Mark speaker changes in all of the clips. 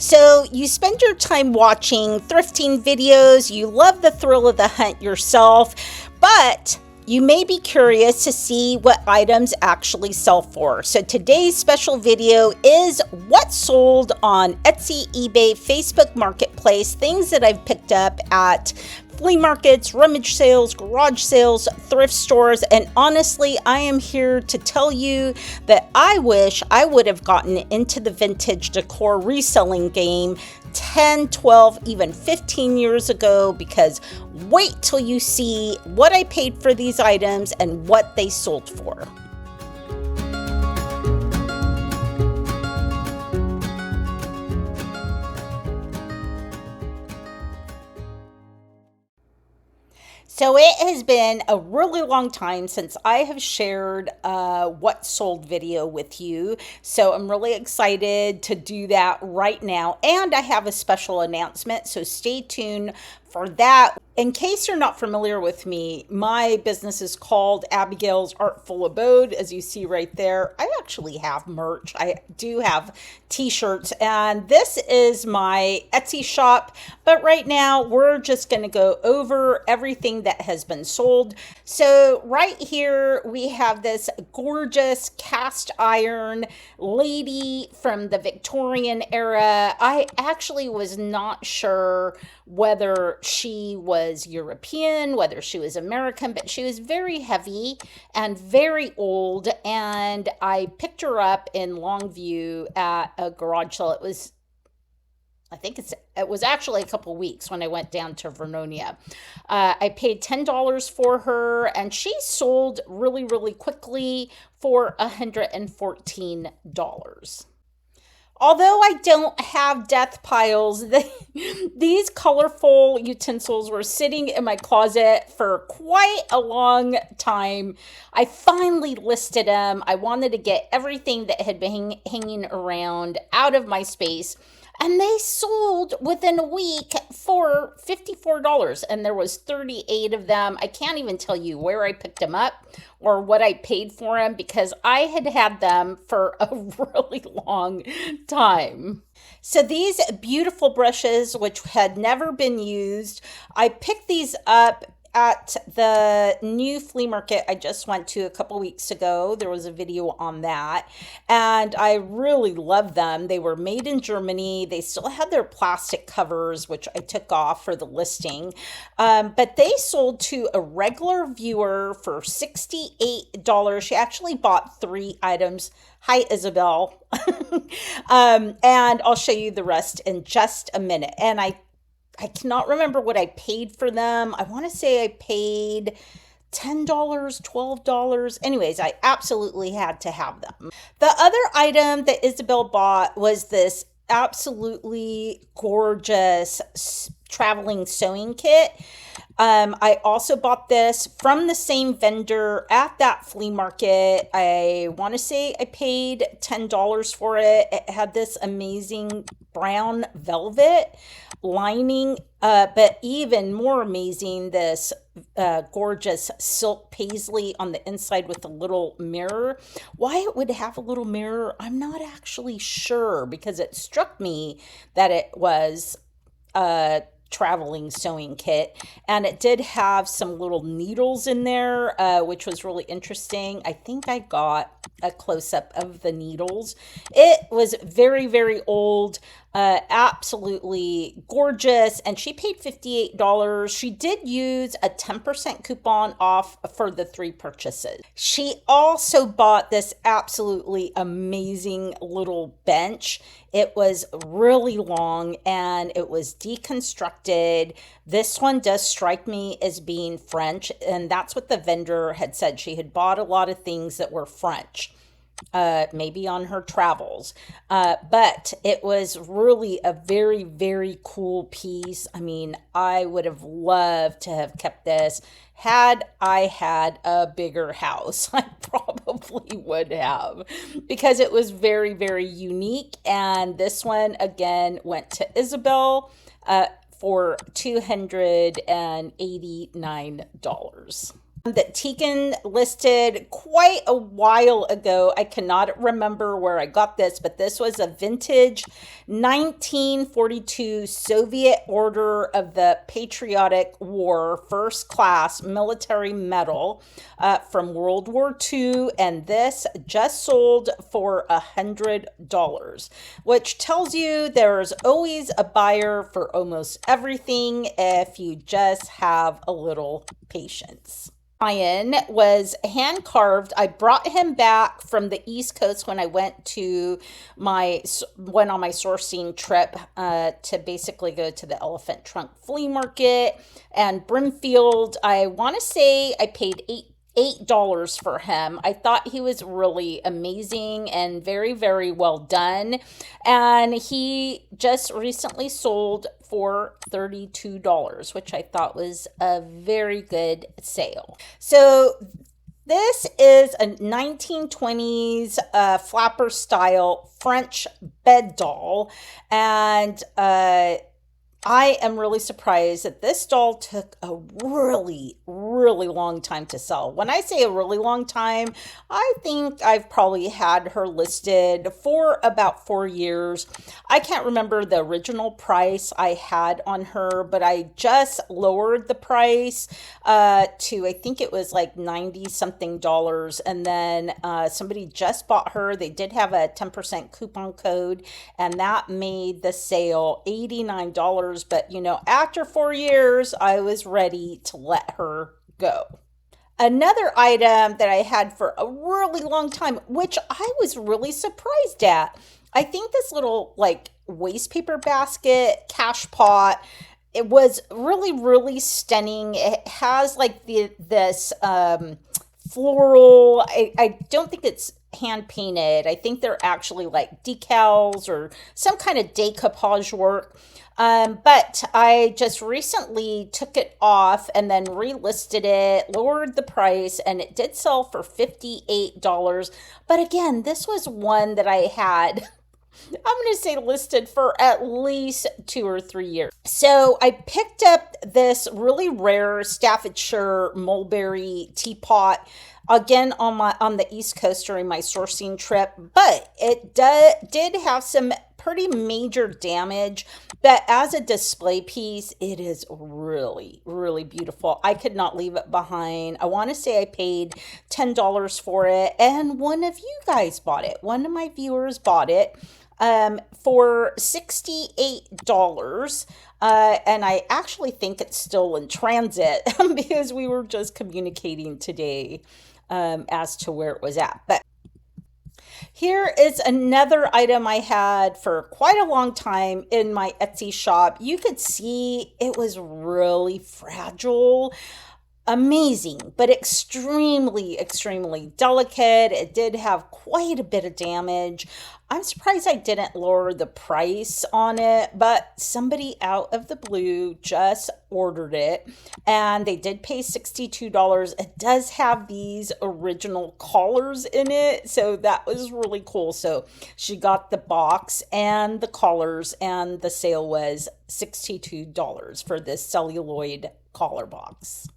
Speaker 1: So you spend your time watching thrifting videos, you love the thrill of the hunt yourself, but you may be curious to see what items actually sell for. So today's special video is what sold on Etsy, eBay, Facebook Marketplace, things that I've picked up at flea markets, rummage sales, garage sales, thrift stores, and honestly, I am here to tell you that I wish I would have gotten into the vintage decor reselling game 10, 12, even 15 years ago, because wait till you see what I paid for these items and what they sold for. So it has been a really long time since I have shared what sold video with you. So I'm really excited to do that right now. And I have a special announcement, so stay tuned for that. In case you're not familiar with me, my business is called Abigail's Artful Abode, as you see right there. I actually have merch. I do have t-shirts, and this is my Etsy shop. But right now, we're just going to go over everything that has been sold. So right here, we have this gorgeous cast iron lady from the Victorian era. I actually was not sure whether she was European, whether she was American, but she was very heavy and very old. And I picked her up in Longview at a garage sale. It was actually a couple weeks when I went down to Vernonia. I paid $10 for her, and she sold really, really quickly for $114. Although I don't have death piles, these colorful utensils were sitting in my closet for quite a long time. I finally listed them. I wanted to get everything that had been hanging around out of my space. And they sold within a week for $54, and there was 38 of them. I can't even tell you where I picked them up or what I paid for them, because I had had them for a really long time. So these beautiful brushes, which had never been used, I picked these up at the new flea market I just went to a couple weeks ago. There was a video on that, and I really love them. They were made in Germany. They still had their plastic covers, which I took off for the listing, but they sold to a regular viewer for $68. She actually bought 3 items. Hi, Isabel. And I'll show you the rest in just a minute. And I cannot remember what I paid for them. I want to say I paid $10, $12. Anyways, I absolutely had to have them. The other item that Isabel bought was this absolutely gorgeous traveling sewing kit. I also bought this from the same vendor at that flea market. I want to say I paid $10 for it. It had this amazing brown velvet lining, but even more amazing, this gorgeous silk paisley on the inside with a little mirror. Why it would have a little mirror, I'm not actually sure, because it struck me that it was traveling sewing kit, and it did have some little needles in there, which was really interesting. I think I got a close-up of the needles. It was very, very old, absolutely gorgeous, and she paid $58. She did use a 10% coupon off for the 3 purchases. She also bought this absolutely amazing little bench. It was really long and it was deconstructed. This one does strike me as being French, and that's what the vendor had said. She had bought a lot of things that were French, maybe on her travels, but it was really a very, very cool piece. I mean, I would have loved to have kept this. Had I had a bigger house, I probably would have, because it was very, very unique. And this one, again, went to Isabel for $289. that Tegan listed quite a while ago. I cannot remember where I got this, but this was a vintage 1942 Soviet Order of the Patriotic War first class military medal from World War II, and this just sold for $100, which tells you there's always a buyer for almost everything if you just have a little patience. Ryan was hand carved. I brought him back from the East Coast when I went on my sourcing trip to basically go to the Elephant Trunk Flea Market and Brimfield. I want to say I paid $8 for him. I thought he was really amazing and very, very well done. And he just recently sold for $32, which I thought was a very good sale. So this is a 1920s flapper style French bed doll. And I am really surprised that this doll took a really, really long time to sell. When I say a really long time, I think I've probably had her listed for about 4 years. I can't remember the original price I had on her, but I just lowered the price to, I think it was like 90 something dollars. And then somebody just bought her. They did have a 10% coupon code, and that made the sale $89. But after 4 years, I was ready to let her go. Another item that I had for a really long time, which I was really surprised at, I think this little waste paper basket, cash pot, it was really, really stunning. It has this floral, I don't think it's hand painted. I think they're actually like decals or some kind of decoupage work. But I just recently took it off and then relisted it, lowered the price, and it did sell for $58. But again, this was one that I had, I'm going to say listed for at least 2 or 3 years. So I picked up this really rare Staffordshire mulberry teapot again on the East Coast during my sourcing trip, but it did have some pretty major damage, but as a display piece, it is really, really beautiful. I could not leave it behind. I want to say I paid $10 for it, and one of you guys bought it. One of my viewers bought it for $68. And I actually think it's still in transit because we were just communicating today as to where it was at. But here is another item I had for quite a long time in my Etsy shop. You could see it was really fragile. Amazing, but extremely, extremely delicate. It did have quite a bit of damage. I'm surprised I didn't lower the price on it, but somebody out of the blue just ordered it and they did pay $62. It does have these original collars in it, so that was really cool. So she got the box and the collars, and the sale was $62 for this celluloid collar box.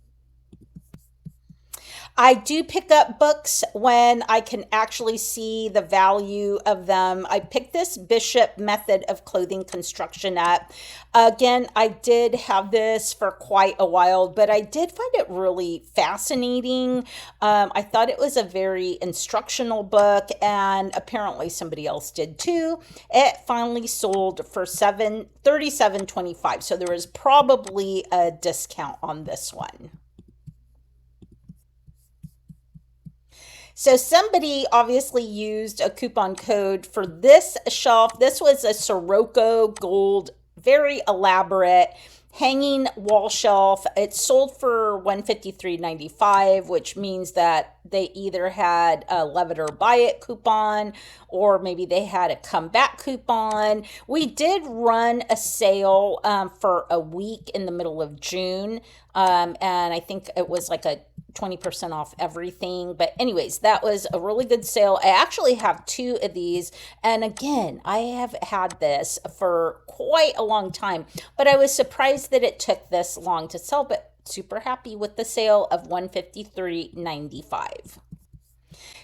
Speaker 1: I do pick up books when I can actually see the value of them. I picked this Bishop Method of Clothing Construction up. Again, I did have this for quite a while, but I did find it really fascinating. I thought it was a very instructional book, and apparently somebody else did too. It finally sold for $37.25, so there was probably a discount on this one. So somebody obviously used a coupon code for this shelf. This was a Sirocco gold, very elaborate hanging wall shelf. It sold for $153.95, which means that they either had a Love It or Buy It coupon, or maybe they had a comeback coupon. We did run a sale for a week in the middle of June, and I think it was like a 20% off everything. But anyways, that was a really good sale. I actually have 2 of these. And again, I have had this for quite a long time, but I was surprised that it took this long to sell. But super happy with the sale of $153.95.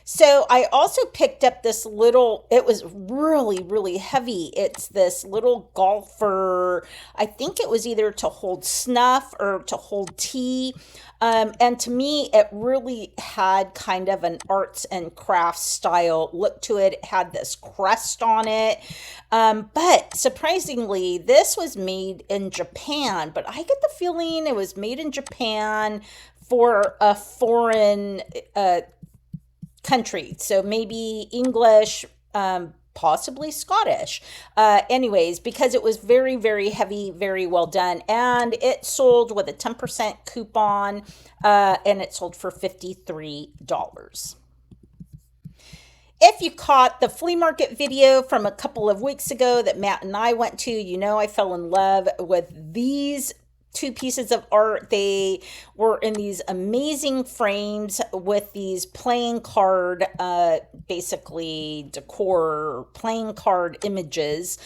Speaker 1: So I also picked up this little, it was really, really heavy. It's this little golfer. I think it was either to hold snuff or to hold tea. And to me, it really had kind of an arts and crafts style look to it. It had this crest on it. But surprisingly, this was made in Japan, but I get the feeling it was made in Japan for a foreign country. So maybe English, possibly Scottish. Anyways, because it was very, very heavy, very well done. And it sold with a 10% coupon, and it sold for $53. If you caught the flea market video from a couple of weeks ago that Matt and I went to, you know I fell in love with these two pieces of art. They were in these amazing frames with these playing card, basically decor playing card images.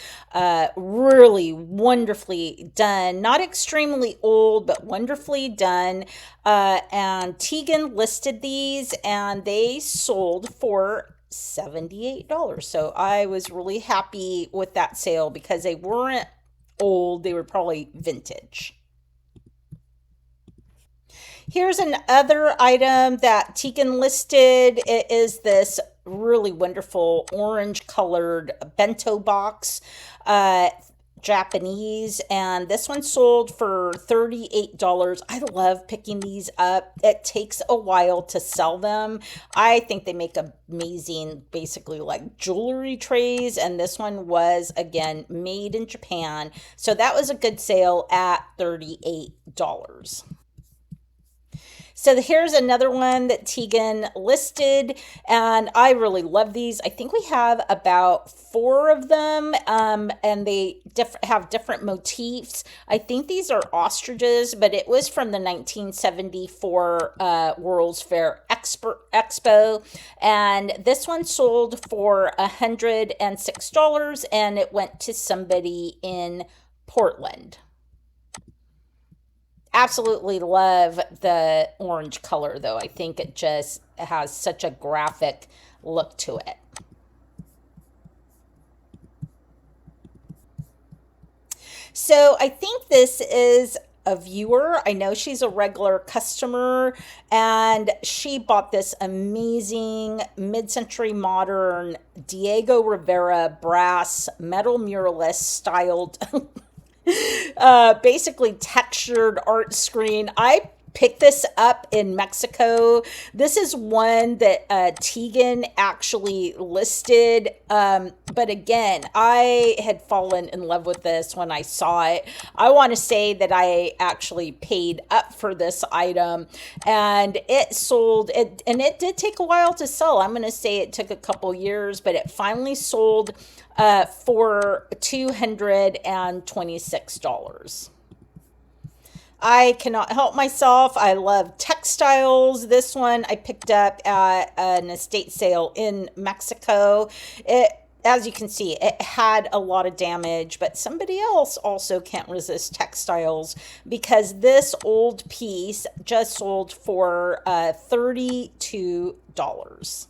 Speaker 1: Really wonderfully done. Not extremely old, but wonderfully done. And Tegan listed these and they sold for $78. So I was really happy with that sale because they weren't old, they were probably vintage. Here's another item that Tegan listed. It is this really wonderful orange colored bento box, Japanese, and this one sold for $38. I love picking these up. It takes a while to sell them. I think they make amazing, basically like jewelry trays, and this one was, again, made in Japan. So that was a good sale at $38. So here's another one that Tegan listed, and I really love these. I think we have about 4 of them, and they have different motifs. I think these are ostriches, but it was from the 1974 World's Fair Expo, and this one sold for $106, and it went to somebody in Portland. Absolutely love the orange color, though. I think it just has such a graphic look to it. So I think this is a viewer. I know she's a regular customer, and she bought this amazing mid-century modern Diego Rivera brass metal muralist styled basically textured art screen. I picked this up in Mexico. This is one that Tegan actually listed. But again, I had fallen in love with this when I saw it. I want to say that I actually paid up for this item, and it sold it, and it did take a while to sell. I'm going to say it took a couple years, but it finally sold for $226. I cannot help myself. I love textiles. This one I picked up at an estate sale in Mexico. It, as you can see, it had a lot of damage, but somebody else also can't resist textiles because this old piece just sold for $32.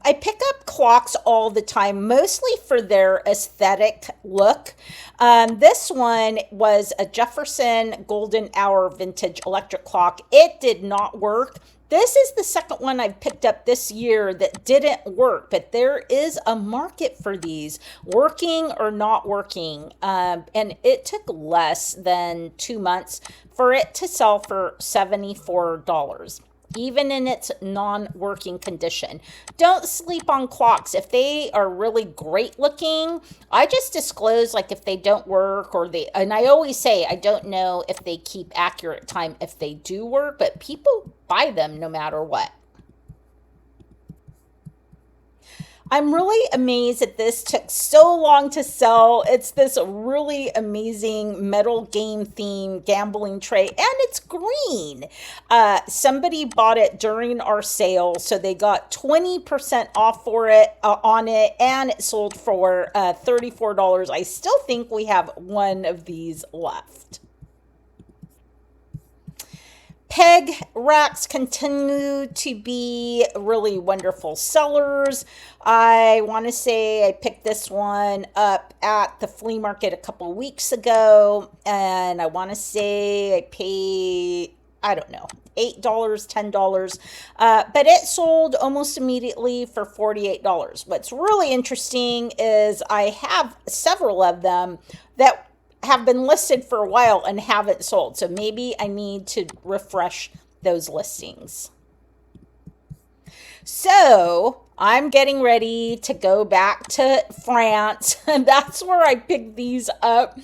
Speaker 1: I pick up clocks all the time, mostly for their aesthetic look. This one was a Jefferson Golden Hour vintage electric clock. It did not work. This is the second one I've picked up this year that didn't work, but there is a market for these, working or not working. And it took less than 2 months for it to sell for $74. Even in its non-working condition. Don't sleep on clocks. If they are really great looking, I just disclose like if they don't work or and I always say I don't know if they keep accurate time if they do work, but people buy them no matter what. I'm really amazed that this took so long to sell. It's this really amazing metal game theme gambling tray, and it's green. Somebody bought it during our sale, so they got 20% off for it on it, and it sold for $34. I still think we have one of these left. Peg racks continue to be really wonderful sellers. I want to say I picked this one up at the flea market a couple weeks ago, and I want to say I paid, I don't know, $8, $10, but it sold almost immediately for $48. What's really interesting is I have several of them that have been listed for a while and haven't sold. So maybe I need to refresh those listings. So I'm getting ready to go back to France, and that's where I picked these up.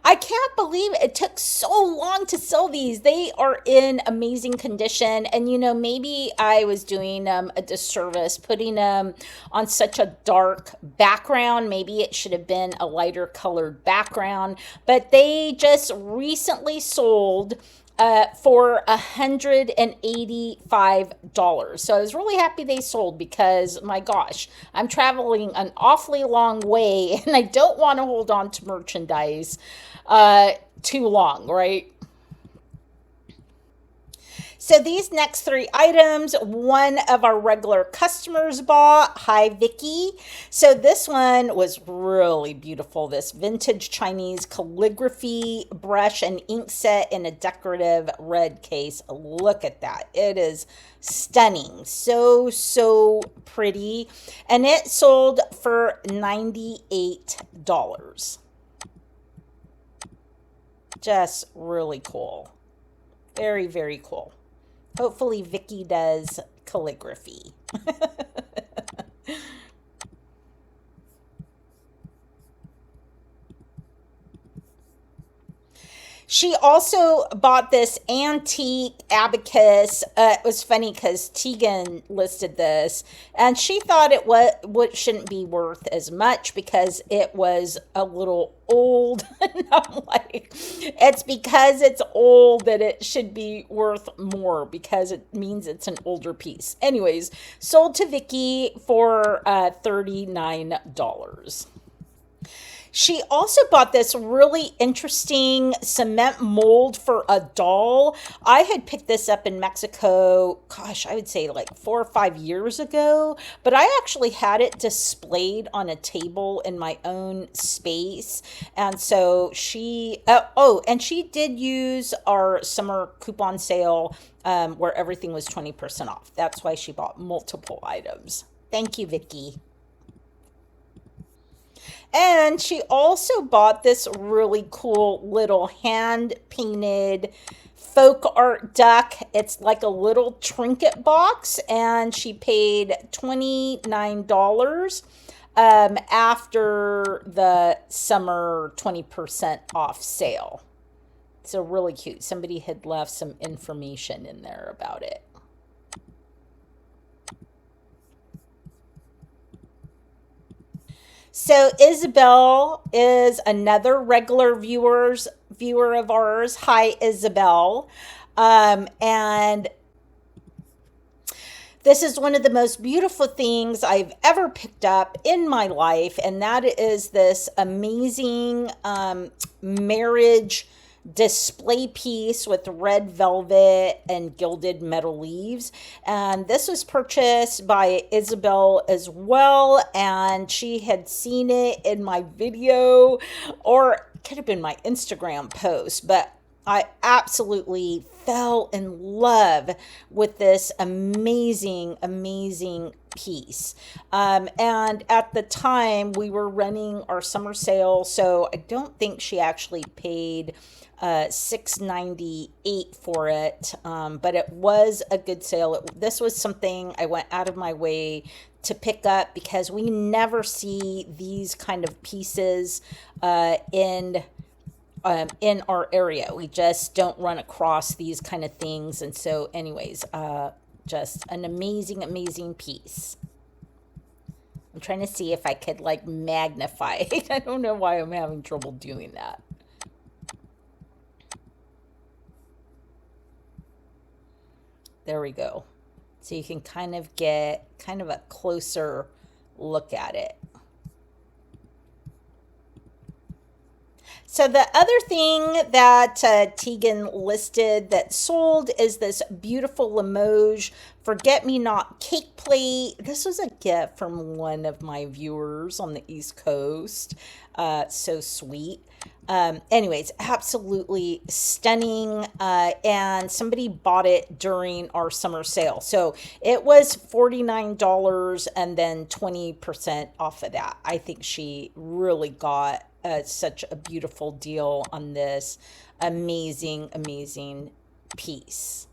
Speaker 1: I can't believe it took so long to sell these. They are in amazing condition, and maybe I was doing a disservice putting them on such a dark background. Maybe it should have been a lighter colored background, but they just recently sold for $185. So I was really happy they sold because, my gosh, I'm traveling an awfully long way and I don't want to hold on to merchandise too long, right? So these next three items, one of our regular customers bought. Hi, Vicky. So this one was really beautiful. This vintage Chinese calligraphy brush and ink set in a decorative red case. Look at that. It is stunning. So, so pretty. And it sold for $98. Just really cool. Very, very cool. Hopefully Vicky does calligraphy. She also bought this antique abacus. It was funny because Tegan listed this, and she thought it shouldn't be worth as much because it was a little old. And I'm like, it's because it's old that it should be worth more because it means it's an older piece. Anyways, sold to Vicky for $39. She also bought this really interesting cement mold for a doll. I had picked this up in Mexico, gosh, I would say like 4 or 5 years ago, but I actually had it displayed on a table in my own space. And so and she did use our summer coupon sale where everything was 20% off. That's why she bought multiple items. Thank you, Vicky. And she also bought this really cool little hand painted folk art duck. It's like a little trinket box, and she paid $29 after the summer 20% off sale. So really cute. Somebody had left some information in there about it. So Isabel is another regular viewer of ours. Hi, Isabel. And this is one of the most beautiful things I've ever picked up in my life, and that is this amazing marriage display piece with red velvet and gilded metal leaves. And this was purchased by Isabel as well, and she had seen it in my video, or it could have been my Instagram post, but I absolutely fell in love with this amazing, amazing piece. And at the time, we were running our summer sale, so I don't think she actually paid $6.98 for it, but it was a good sale. This was something I went out of my way to pick up because we never see these kind of pieces in our area. We just don't run across these kind of things. And so anyways, just an amazing, amazing piece. I'm trying to see if I could like magnify it. I don't know why I'm having trouble doing that. There we go. So you can kind of get kind of a closer look at it. So the other thing that Tegan listed that sold is this beautiful Limoges forget-me-not cake plate. This was a gift from one of my viewers on the East Coast. So sweet. Anyways, absolutely stunning. And somebody bought it during our summer sale. So it was $49 and then 20% off of that. I think she really got such a beautiful deal on this amazing, amazing piece.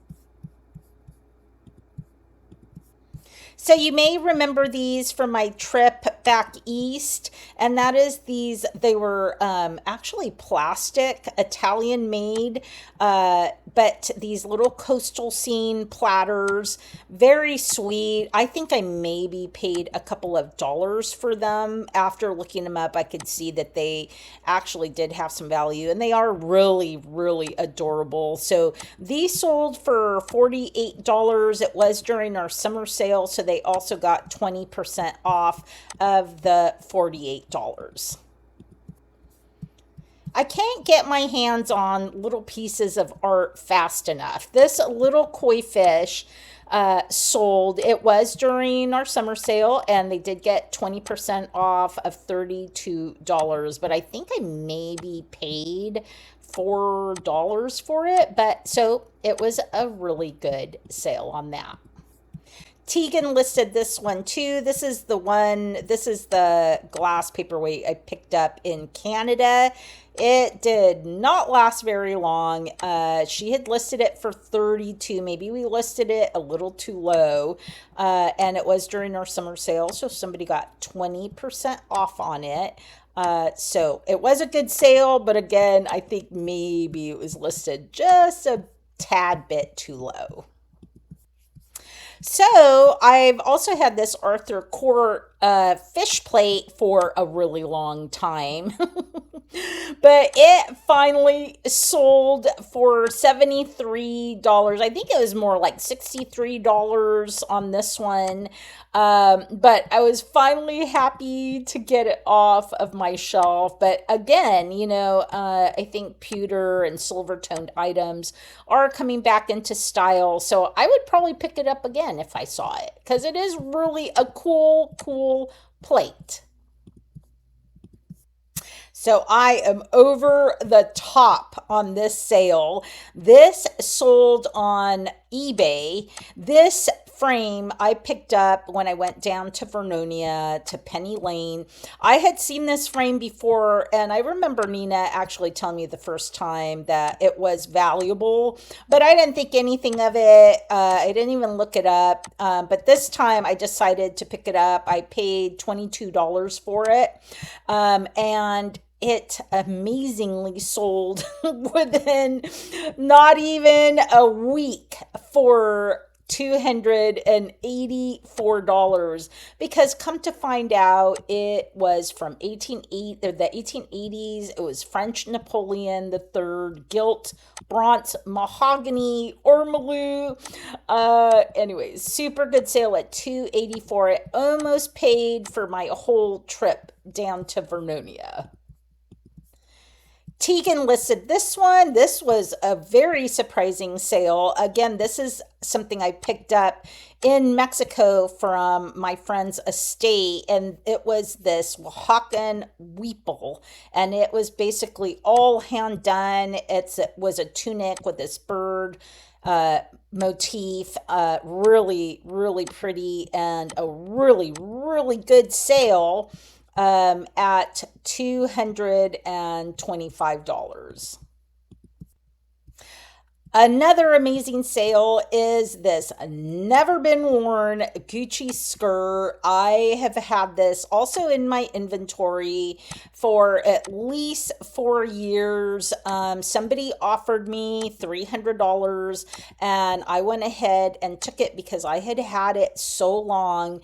Speaker 1: So you may remember these from my trip back east, and that is they were actually plastic, Italian made, but these little coastal scene platters, very sweet. I think I maybe paid a couple of dollars for them. After looking them up, I could see that they actually did have some value, and they are really, really adorable. So these sold for $48. It was during our summer sale, so they also got 20% off of the $48. I can't get my hands on little pieces of art fast enough. This little koi fish sold. It was during our summer sale, and they did get 20% off of $32. But I think I maybe paid $4 for it. But so it was a really good sale on that. Tegan listed this one too. This is the glass paperweight I picked up in Canada. It did not last very long. She had listed it for 32. Maybe we listed it a little too low. And it was during our summer sale, so somebody got 20% off on it. So it was a good sale, but again, I think maybe it was listed just a tad bit too low. So I've also had this Arthur Court fish plate for a really long time. But it finally sold for $73. I think it was more like $63 on this one. But I was finally happy to get it off of my shelf. But again, I think pewter and silver toned items are coming back into style. So I would probably pick it up again if I saw it, because it is really a cool plate. So I am over the top on this sale. This sold on eBay. This frame I picked up when I went down to Vernonia to Penny Lane. I had seen this frame before, and I remember Nina actually telling me the first time that it was valuable, but I didn't think anything of it. I didn't even look it up. But this time I decided to pick it up. I paid $22 for it. And it amazingly sold within not even a week for $284, because come to find out, it was from the 1880s. It was French Napoleon III, gilt, bronze, mahogany, ormolu. Anyways, super good sale at $284. It almost paid for my whole trip down to Vernonia. Tegan listed this one. This was a very surprising sale. Again, this is something I picked up in Mexico from my friend's estate, and it was this Oaxacan weeple, and it was basically all hand done. It was a tunic with this bird motif, really, really pretty, and a really, really good sale at $225. Another amazing sale is this never been worn Gucci skirt. I have had this also in my inventory for at least 4 years. Somebody offered me $300, and I went ahead and took it because I had had it so long.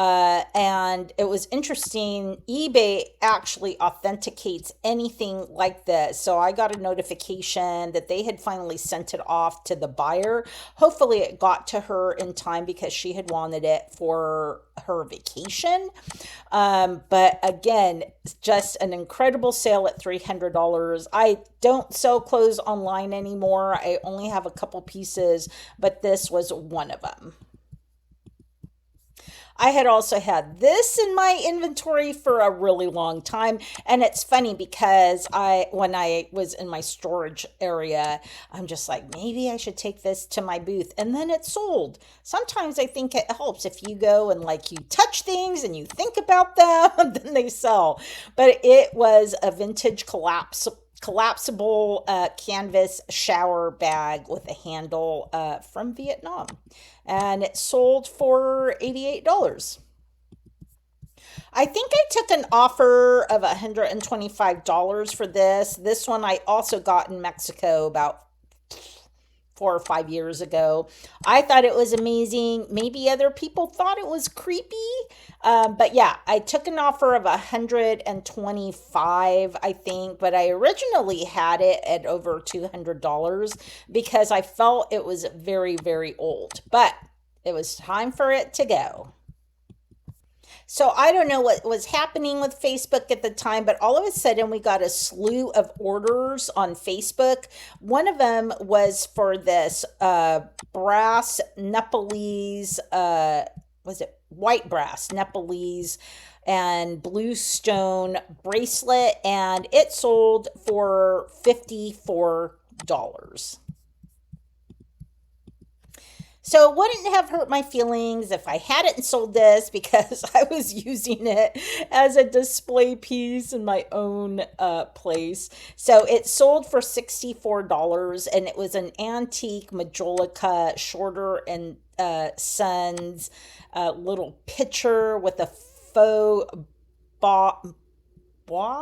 Speaker 1: And it was interesting. eBay actually authenticates anything like this. So I got a notification that they had finally sent it off to the buyer. Hopefully, it got to her in time because she had wanted it for her vacation. But again, just an incredible sale at $300. I don't sell clothes online anymore. I only have a couple pieces, but this was one of them. I had also had this in my inventory for a really long time. And it's funny because when I was in my storage area, I'm just like, maybe I should take this to my booth. And then it sold. Sometimes I think it helps if you go and like you touch things and you think about them, then they sell. But it was a vintage collapsible canvas shower bag with a handle from Vietnam, and it sold for $88. I think I took an offer of $125 for this. This one I also got in Mexico about 4 or 5 years ago. I thought it was amazing. Maybe other people thought it was creepy. But yeah, I took an offer of 125, I think, but I originally had it at over $200 because I felt it was very, very old. But it was time for it to go. So I don't know what was happening with Facebook at the time, but all of a sudden we got a slew of orders on Facebook. One of them was for this brass Nepalese, was it white brass Nepalese and blue stone bracelet, and it sold for $54. So it wouldn't have hurt my feelings if I hadn't sold this because I was using it as a display piece in my own place. So it sold for $64, and it was an antique majolica Shorter and Sons little pitcher with a faux bois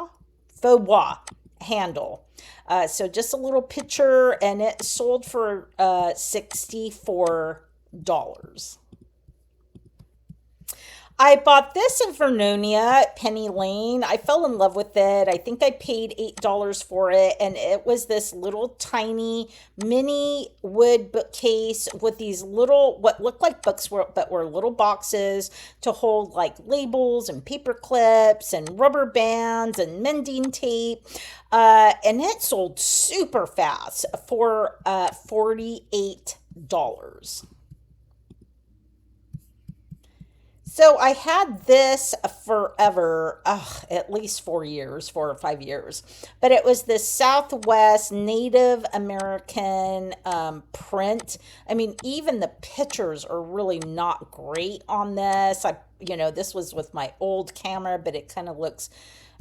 Speaker 1: handle. So just a little pitcher, and it sold for $64. I bought this in Vernonia at Penny Lane. I fell in love with it. I think I paid $8 for it, and it was this little tiny mini wood bookcase with these little, what looked like books but were little boxes to hold like labels and paper clips and rubber bands and mending tape. And it sold super fast for $48. So I had this forever, at least 4 or 5 years. But it was this Southwest Native American print. I mean, even the pictures are really not great on this. This was with my old camera, but it kind of looks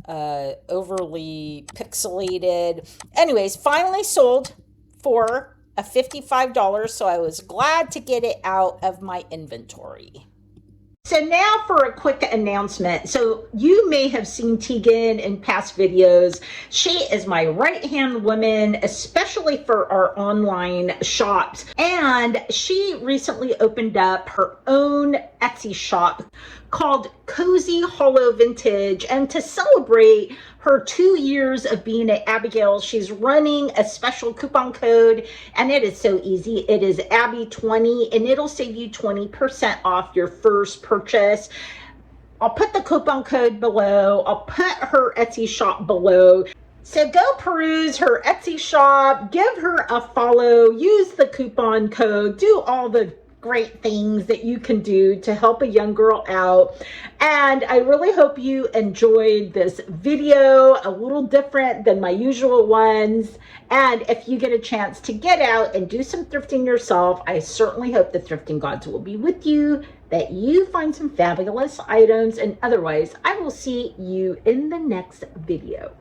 Speaker 1: overly pixelated. Anyways, finally sold for $55. So I was glad to get it out of my inventory. So now for a quick announcement. So you may have seen Tegan in past videos. She is my right-hand woman, especially for our online shops. And she recently opened up her own Etsy shop called Cozy Hollow Vintage. And to celebrate her 2 years of being at Abigail, she's running a special coupon code, and it is so easy. It is Abby20, and it'll save you 20% off your first purchase. I'll put the coupon code below. I'll put her Etsy shop below. So go peruse her Etsy shop, give her a follow, use the coupon code, do all the great things that you can do to help a young girl out. And I really hope you enjoyed this video, a little different than my usual ones. And if you get a chance to get out and do some thrifting yourself, I certainly hope the thrifting gods will be with you, that you find some fabulous items, and otherwise I will see you in the next video.